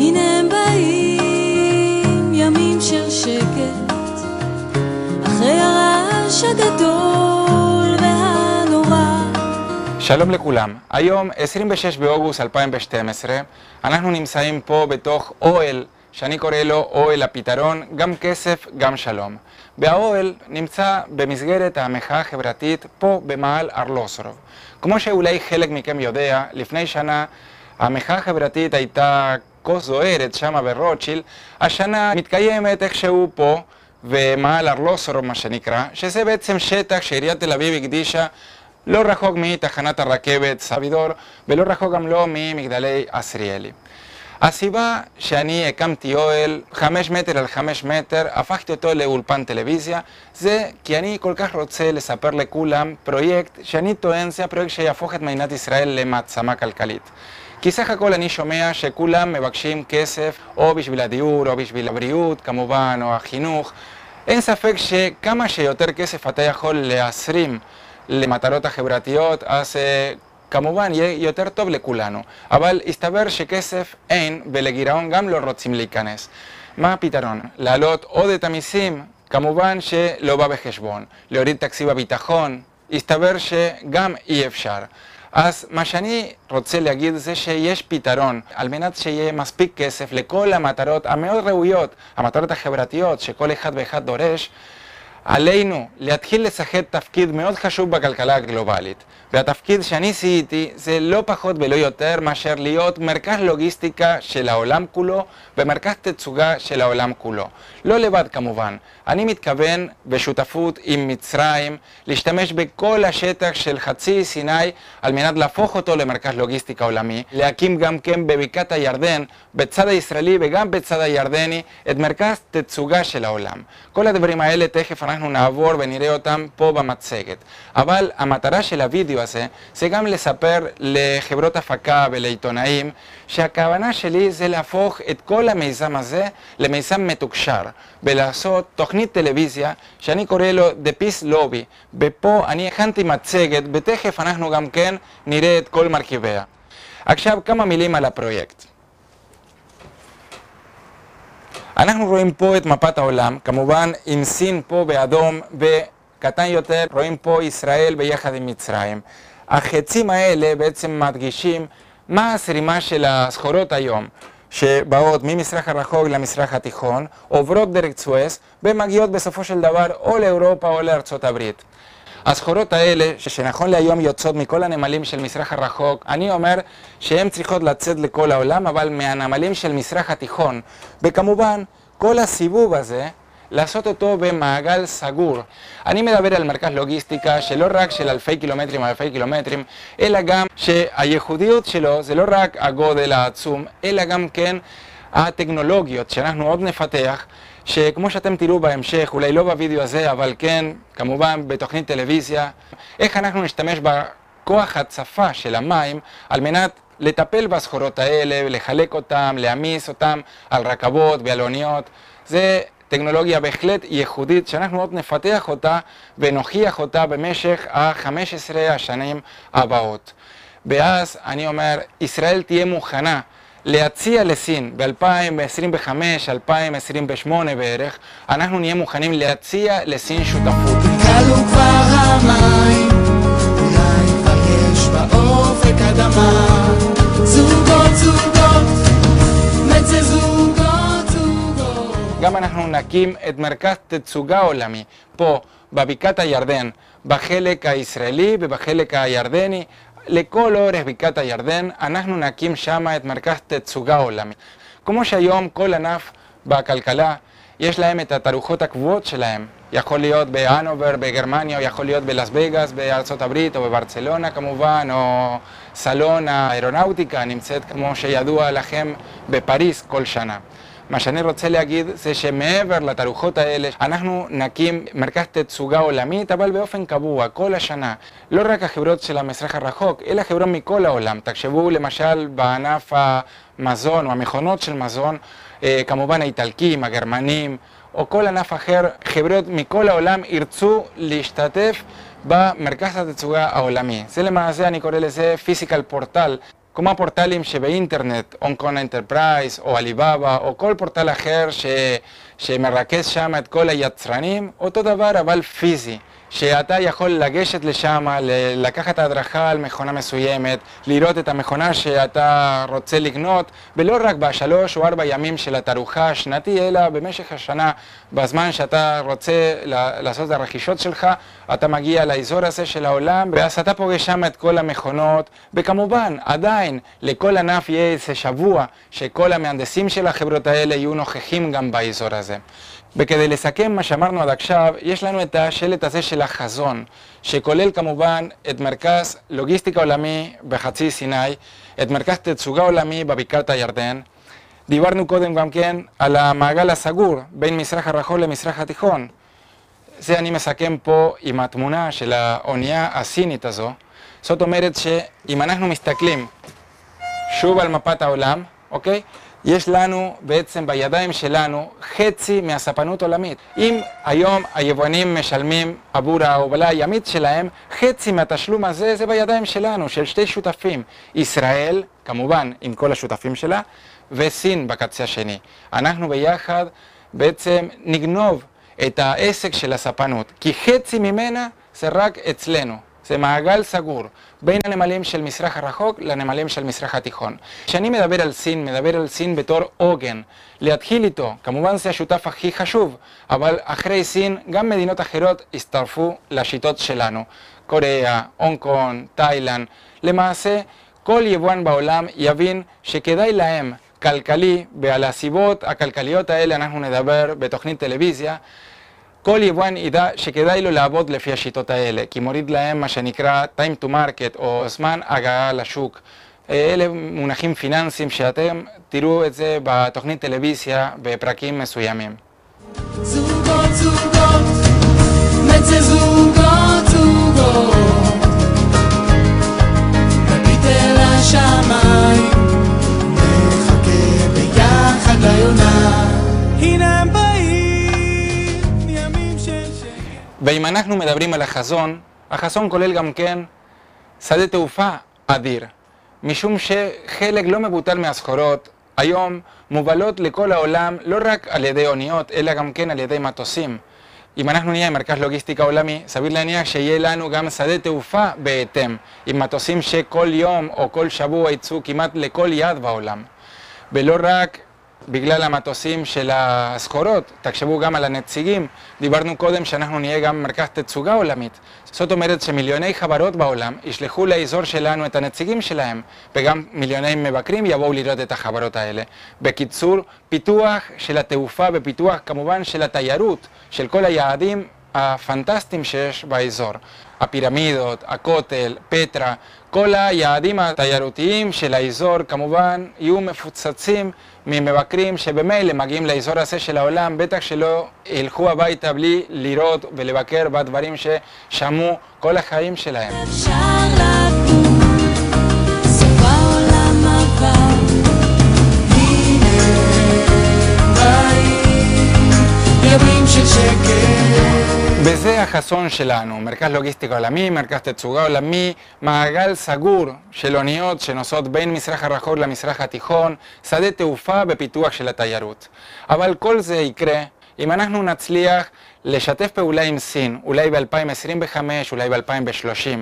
הנה הם באים, ימים של שקט, אחרי הרעש הגדול והנורא. שלום לכולם, היום 26 באוגוסט 2012, אנחנו נמצאים פה בתוך אוהל, שאני קורא לו אוהל הפתרון, גם כסף, גם שלום. והאוהל נמצא במסגרת המחאה החברתית פה במאהל ארלוסורוב. כמו שאולי חלק מכם יודע, לפני שנה המחאה החברתית הייתה כה זוהרת שם ברוטשילד, השנה מתקיימת איכשהו פה במאהל ארלוסורוב מה שנקרא, שזה בעצם שטח שעיריית תל אביב הקדישה לא רחוק מתחנת הרכבת סבידור ולא רחוק גם לא ממגדלי עזריאלי. הסיבה שאני הקמתי אוהל 5 מטר על 5 מטר, הפכתי אותו לאולפן טלוויזיה, זה כי אני כל כך רוצה לספר לכולם פרויקט שאני טוען זה הפרויקט שיהפוך את מדינת ישראל למעצמה כלכלית. כי סך הכל אני שומע שכולם מבקשים כסף או בשביל הדיור או בשביל הבריאות כמובן או החינוך. אין ספק שכמה שיותר כסף אתה יכול להזרים למטרות החברתיות, אז כמובן יהיה יותר טוב לכולנו. אבל הסתבר שכסף אין ולגירעון גם לא רוצים להיכנס. מה הפתרון? להעלות עוד את המיסים? כמובן שלא בא בחשבון. להוריד תקציב הביטחון? הסתבר שגם אי אפשר. אז מה שאני רוצה להגיד זה שיש פתרון על מנת שיהיה מספיק כסף לכל המטרות המאוד ראויות, המטרות החברתיות שכל אחד ואחד דורש. עלינו להתחיל לשחק תפקיד מאוד חשוב בכלכלה הגלובלית. והתפקיד שאני זיהיתי זה לא פחות ולא יותר מאשר להיות מרכז לוגיסטיקה של העולם כולו ומרכז תצוגה של העולם כולו. לא לבד כמובן. אני מתכוון בשותפות עם מצרים להשתמש בכל השטח של חצי סיני על מנת להפוך אותו למרכז לוגיסטיקה עולמי, להקים גם כן בבקעת הירדן, בצד הישראלי וגם בצד הירדני, את מרכז תצוגה של העולם. כל הדברים האלה תכף אנחנו נעבור ונראה אותם פה במצגת. אבל המטרה של הוידאו הזה זה גם לספר לחברות הפקה ולעיתונאים שהכוונה שלי זה להפוך את כל המיזם הזה למיזם מתוקשר ולעשות תוכנית טלוויזיה שאני קורא לו The Peace Lobby. ופה אני הכנתי מצגת ותכף אנחנו גם כן נראה את כל מרכיביה. עכשיו כמה מילים על הפרויקט. אנחנו רואים פה את מפת העולם, כמובן עם סין פה באדום וקטן יותר רואים פה ישראל ביחד עם מצרים. החצים האלה בעצם מדגישים מה הזרימה של הסחורות היום שבאות ממזרח הרחוק למזרח התיכון, עוברות דרך סואץ ומגיעות בסופו של דבר או לאירופה או לארצות הברית. הסחורות האלה שנכון להיום יוצאות מכל הנמלים של מזרח הרחוק, אני אומר שהן צריכות לצאת לכל העולם אבל מהנמלים של מזרח התיכון. וכמובן כל הסיבוב הזה לעשות אותו במעגל סגור. אני מדבר על מרכז לוגיסטיקה שלא רק של אלפי קילומטרים, אלא גם שהייחודיות שלו זה לא רק הגודל העצום, אלא גם כן הטכנולוגיות שאנחנו עוד נפתח, שכמו שאתם תראו בהמשך, אולי לא בווידאו הזה, אבל כן, כמובן בתוכנית טלוויזיה, איך אנחנו נשתמש בכוח הצפה של המים על מנת לטפל בסחורות האלה ולחלק אותם, להעמיס אותם על רכבות ועל אוניות. זה טכנולוגיה בהחלט ייחודית שאנחנו עוד נפתח אותה ונוכיח אותה במשך ה-15 השנים הבאות. ואז אני אומר, ישראל תהיה מוכנה להציע לסין ב-2025-2028 בערך, אנחנו נהיה מוכנים להציע לסין שותפות. קלו כבר המים, אולי כבר יש באופק אדמה, זוגות מצא זוגות. גם אנחנו נקים את מרכז תצוגה עולמי פה בבקעת הירדן, בחלק הישראלי ובחלק הירדני. לכל אורך בקעת הירדן אנחנו נקים שם את מרכז תצוגה עולמי. כמו שהיום כל ענף בכלכלה יש להם את התערוכות הקבועות שלהם. יכול להיות בהנובר בגרמניה, או יכול להיות בלאס וגאס בארצות הברית או בברצלונה כמובן, או סלון האירונאוטיקה נמצאת כמו שידוע לכם בפריז כל שנה. מה שאני רוצה להגיד זה שמעבר לתערוכות האלה אנחנו נקים מרכז תצוגה עולמית אבל באופן קבוע כל השנה. לא רק החברות של המזרח הרחוק אלא חברות מכל העולם. תחשבו למשל בענף המזון או המכונות של מזון, כמובן האיטלקים, הגרמנים או כל ענף אחר, חברות מכל העולם ירצו להשתתף במרכז התצוגה העולמי. זה למעשה אני קורא לזה פיזיקל פורטל. כמו הפורטלים שבאינטרנט, אונקון אנטרפרייז או עליבאבא או כל פורטל אחר שמרכז שם את כל היצרנים, אותו דבר אבל פיזי, שאתה יכול לגשת לשם, לקחת הדרכה על מכונה מסוימת, לראות את המכונה שאתה רוצה לקנות, ולא רק בשלוש או 4 ימים של התערוכה השנתי, אלא במשך השנה, בזמן שאתה רוצה לעשות את הרכישות שלך, אתה מגיע לאזור הזה של העולם, ואז אתה פוגש שם את כל המכונות, וכמובן, עדיין, לכל ענף יהיה איזה שבוע, שכל המהנדסים של החברות האלה יהיו נוכחים גם באזור הזה. וכדי לסכם מה שאמרנו עד עכשיו, יש לנו את השלט הזה של החזון, שכולל כמובן את מרכז לוגיסטיקה עולמי בחצי סיני, את מרכז תצוגה עולמי בבקעת הירדן. דיברנו קודם גם כן על המעגל הסגור בין מזרח הרחוק למזרח התיכון. זה אני מסכם פה עם התמונה של האונייה הסינית הזו. זאת אומרת שאם אנחנו מסתכלים שוב על מפת העולם, אוקיי? יש לנו בעצם בידיים שלנו חצי מהספנות עולמית. אם היום היבואנים משלמים עבור ההובלה הימית שלהם, חצי מהתשלום הזה זה בידיים שלנו, של 2 שותפים. ישראל, כמובן עם כל השותפים שלה, וסין בקצה השני. אנחנו ביחד בעצם נגנוב את העסק של הספנות, כי חצי ממנה זה רק אצלנו. זה מעגל סגור בין הנמלים של מזרח הרחוק לנמלים של מזרח התיכון. כשאני מדבר על סין בתור עוגן. להתחיל איתו, כמובן זה השותף הכי חשוב, אבל אחרי סין גם מדינות אחרות הצטרפו לשיטות שלנו. קוריאה, הונג קונג, תאילנד. למעשה, כל יבואן בעולם יבין שכדאי להם כלכלי, ועל הסיבות הכלכליות האלה אנחנו נדבר בתוכנית טלוויזיה, כל יבואן ידע שכדאי לו לעבוד לפי השיטות האלה, כי מוריד להם מה שנקרא time to market או זמן הגעה לשוק. אלה מונחים פיננסיים שאתם תראו את זה בתוכנית טלוויזיה בפרקים מסוימים. זוגות זוגות, נצא זוגות זוגות, נביט אל השמיים, נחכה ביחד ליונה. הנה הם באים, ימים של שקט. ואם אנחנו מדברים על החזון, החזון כולל גם כן שדה תעופה אדיר, משום שחלק לא מבוטל מהסחורות היום מובלות לכל העולם לא רק על ידי אוניות, אלא גם כן על ידי מטוסים. אם אנחנו נהיה מרכז לוגיסטיקה עולמי, סביר להניח שיהיה לנו גם שדה תעופה בהתאם, עם מטוסים שכל יום או כל שבוע יצאו כמעט לכל יד בעולם. ולא רק בגלל המטוסים של הסחורות, תחשבו גם על הנציגים. דיברנו קודם שאנחנו נהיה גם מרכז תצוגה עולמית. זאת אומרת שמיליוני חברות בעולם ישלחו לאזור שלנו את הנציגים שלהם, וגם מיליוני מבקרים יבואו לראות את החברות האלה. בקיצור, פיתוח של התעופה ופיתוח כמובן של התיירות, של כל היעדים הפנטסטיים שיש באזור. הפירמידות, הכותל, פטרה, כל היעדים התיירותיים של האזור כמובן יהיו מפוצצים ממבקרים שבמילא מגיעים לאזור הזה של העולם, בטח שלא ילכו הביתה בלי לראות ולבקר בדברים ששמעו כל החיים שלהם. אפשר לקום, סוף העולם עבר, הנה באים ימים של שקט. וזה החזון שלנו, מרכז לוגיסטיקה עולמי, מרכז תצוגה עולמי, מעגל סגור של אוניות שנוסעות בין מזרח הרחוק למזרח התיכון, שדה תעופה ופיתוח של התיירות. אבל כל זה יקרה אם אנחנו נצליח לשתף פעולה עם סין, אולי ב-2025, אולי ב-2030.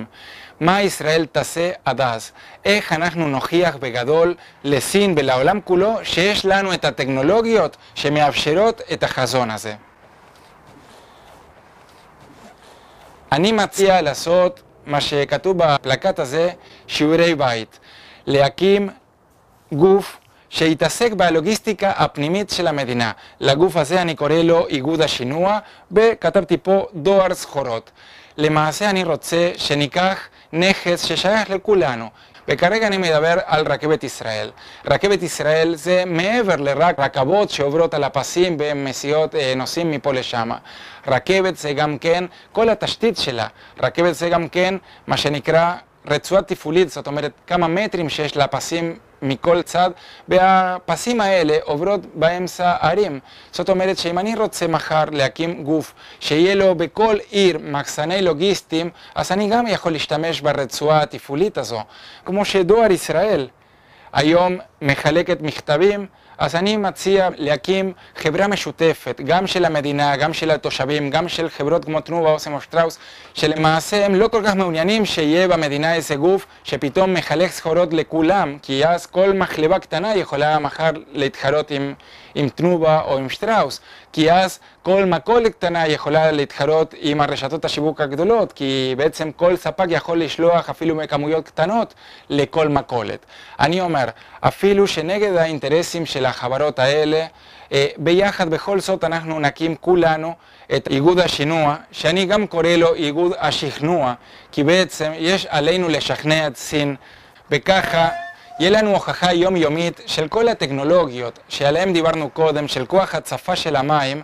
מה ישראל תעשה עד אז? איך אנחנו נוכיח בגדול לסין ולעולם כולו שיש לנו את הטכנולוגיות שמאפשרות את החזון הזה? אני מציע לעשות מה שכתוב בפלקט הזה, שיעורי בית. להקים גוף שיתעסק בלוגיסטיקה הפנימית של המדינה. לגוף הזה אני קורא לו איגוד השינוע, וכתבתי פה דואר סחורות. למעשה אני רוצה שניקח נכס ששייך לכולנו. וכרגע אני מדבר על רכבת ישראל. רכבת ישראל זה מעבר לרק רכבות שעוברות על הפסים ומסיעות נוסעים מפה לשם. רכבת זה גם כן כל התשתית שלה. רכבת זה גם כן מה שנקרא רצועה תפעולית, זאת אומרת כמה מטרים שיש לפסים מכל צד, והפסים האלה עוברות באמצע ערים. זאת אומרת שאם אני רוצה מחר להקים גוף שיהיה לו בכל עיר מחסני לוגיסטיים, אז אני גם יכול להשתמש ברצועה התפעולית הזו. כמו שדואר ישראל היום מחלקת מכתבים, אז אני מציע להקים חברה משותפת, גם של המדינה, גם של התושבים, גם של חברות כמו תנובה, אוסם או שטראוס, שלמעשה הם לא כל כך מעוניינים שיהיה במדינה איזה גוף שפתאום מחלק סחורות לכולם, כי אז כל מחלבה קטנה יכולה מחר להתחרות עם תנובה או עם שטראוס, כי אז כל מכולת קטנה יכולה להתחרות עם הרשתות השיווק הגדולות, כי בעצם כל ספק יכול לשלוח אפילו מכמויות קטנות לכל מכולת. אני אומר, אפילו שנגד האינטרסים של החברות האלה, ביחד בכל זאת אנחנו נקים כולנו את איגוד השינוע, שאני גם קורא לו איגוד השכנוע, כי בעצם יש עלינו לשכנע את סין, וככה יהיה לנו הוכחה יומיומית של כל הטכנולוגיות שעליהן דיברנו קודם, של כוח הצפה של המים,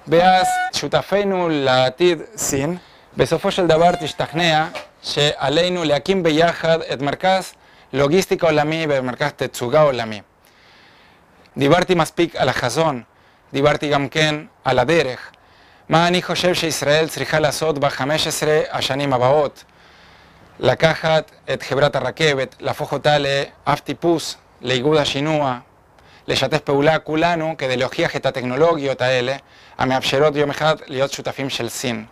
ואז שותפינו לעתיד סין, בסופו של דבר תשתכנע שעלינו להקים ביחד את מרכז לוגיסטיקה עולמי ומרכז תצוגה עולמי. דיברתי מספיק על החזון, דיברתי גם כן על הדרך. מה אני חושב שישראל צריכה לעשות ב-15 השנים הבאות? לקחת את חברת הרכבת, להפוך אותה לאב טיפוס, לאיגוד השינוע, לשתף פעולה כולנו כדי להוכיח את הטכנולוגיות האלה, המאפשרות יום אחד להיות שותפים של סין.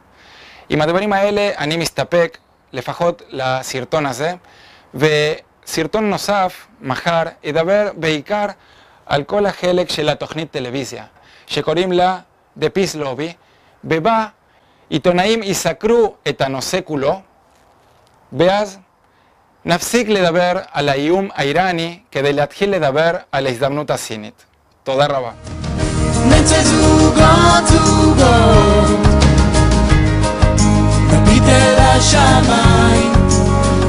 עם הדברים האלה אני מסתפק לפחות לסרטון הזה, וסרטון נוסף מחר ידבר בעיקר על כל החלק של התוכנית טלוויזיה, שקוראים לה The Peace Lobby, ובה עיתונאים יסקרו את הנושא כולו, ואז נפסיק לדבר על האיום האיראני כדי להתחיל לדבר על ההזדמנות הסינית. תודה רבה. נצא זוגות זוגות, נביט אל השמיים,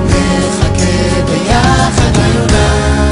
נחכה ביחד ליונה.